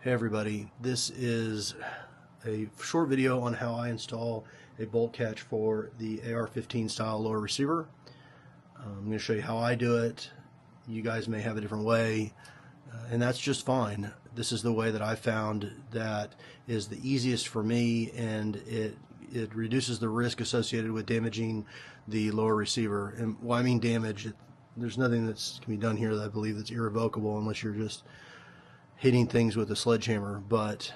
Hey everybody, this is a short video on how I install a bolt catch for the AR-15 style lower receiver. I'm going to show you how I do it. You guys may have a different way, and that's just fine. This is the way that I found that is the easiest for me, and it reduces the risk associated with damaging the lower receiver. And when I mean damage, there's nothing that can be done here that I believe that's irrevocable unless you're just hitting things with a sledgehammer. But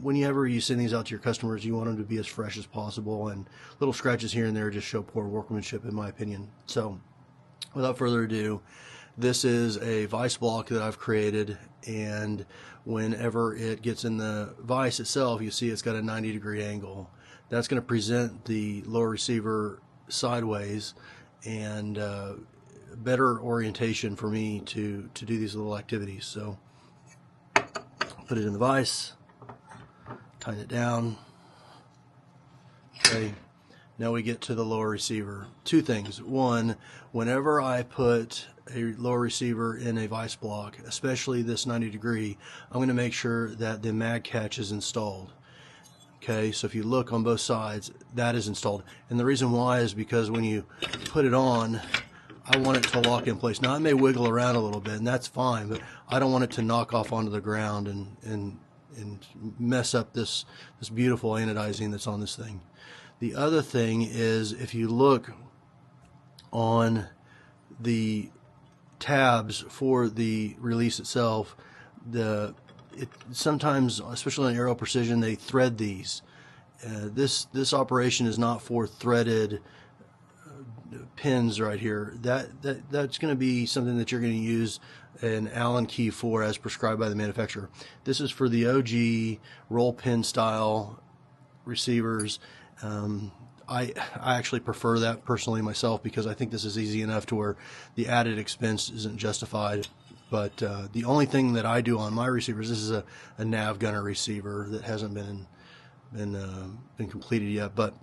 whenever you send these out to your customers, you want them to be as fresh as possible, and little scratches here and there just show poor workmanship, in my opinion. So without further ado, this is a vise block that I've created, and whenever it gets in the vise itself, you see it's got a 90-degree angle. That's going to present the lower receiver sideways, and better orientation for me to do these little activities. So put it in the vise, tighten it down. Okay, now we get to the lower receiver. Two things. One, whenever I put a lower receiver in a vise block, especially this 90-degree, I'm going to make sure that the mag catch is installed. Okay, so if you look on both sides, that is installed. And the reason why is because when you put it on, I want it to lock in place. Now, it may wiggle around a little bit, and that's fine, but I don't want it to knock off onto the ground and mess up this beautiful anodizing that's on this thing. The other thing is, if you look on the tabs for the release itself, sometimes, especially on Aero Precision, they thread these. This operation is not for threaded pins right here. That's going to be something that you're going to use an Allen key for as prescribed by the manufacturer. This is for the OG roll pin style receivers. I actually prefer that personally myself, because I think this is easy enough to where the added expense isn't justified. But the only thing that I do on my receivers, this is a nav gunner receiver that hasn't been completed yet, but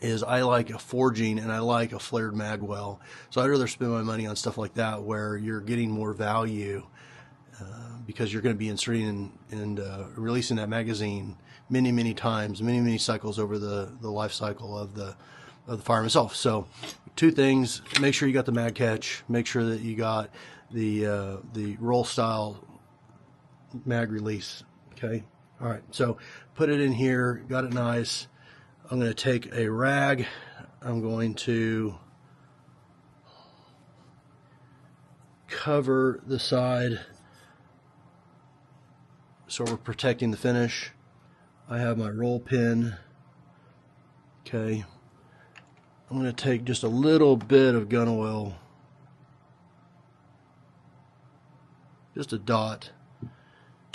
is I like a forging and I like a flared mag well. So I'd rather spend my money on stuff like that, where you're getting more value, because you're going to be inserting and releasing that magazine many times, many cycles over the life cycle of the firearm itself. So two things: make sure you got the mag catch, make sure that you got the roll style mag release. Okay, all right, so put it in here, got it nice. I'm going to take a rag, I'm going to cover the side so we're protecting the finish. I have my roll pin. Okay, I'm going to take just a little bit of gun oil, just a dot.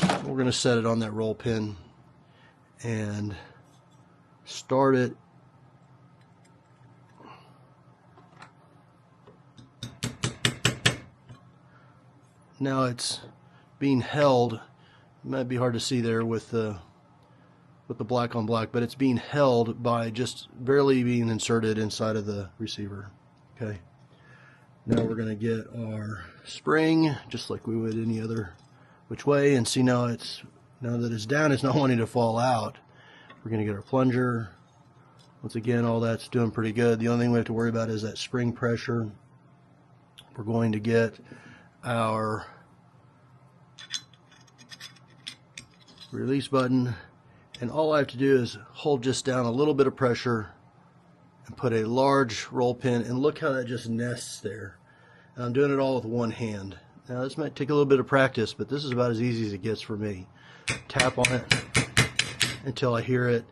We're going to set it on that roll pin and start it. Now it's being held. It might be hard to see there with the black on black, but it's being held by just barely being inserted inside of the receiver. Okay. Now we're going to get our spring just like we would any other which way, and see now that it's down, it's not wanting to fall out. We're going to get our plunger. Once again, all that's doing pretty good. The only thing we have to worry about is that spring pressure. We're going to get our release button, and all I have to do is hold just down a little bit of pressure and put a large roll pin, and look how that just nests there. And I'm doing it all with one hand. Now this might take a little bit of practice, but this is about as easy as it gets for me. Tap on it until I hear it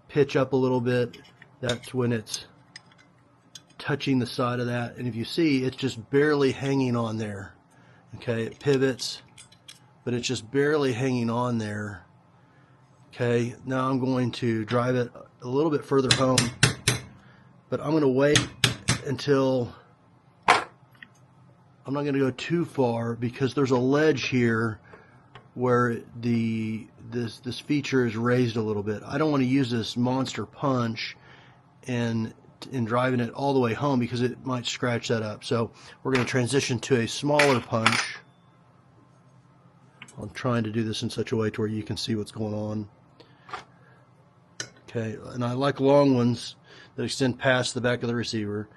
pitch up a little bit. That's when it's touching the side of that, and if you see, it's just barely hanging on there. Okay, it pivots, but it's just barely hanging on there. Okay, now I'm going to drive it a little bit further home, but I'm going to wait until, I'm not going to go too far, because there's a ledge here where this feature is raised a little bit. I don't want to use this monster punch in driving it all the way home, because it might scratch that up. So we're going to transition to a smaller punch I'm trying to do this in such a way to where you can see what's going on. Okay, and I like long ones that extend past the back of the receiver.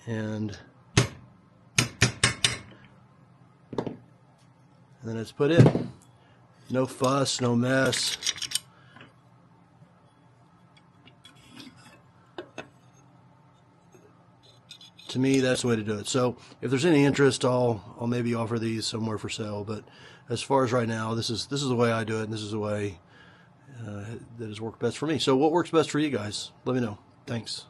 And then it's put in. No fuss, no mess. To me, that's the way to do it. So if there's any interest, I'll maybe offer these somewhere for sale. But as far as right now, this is the way I do it, and this is the way that has worked best for me. So what works best for you guys? Let me know. Thanks.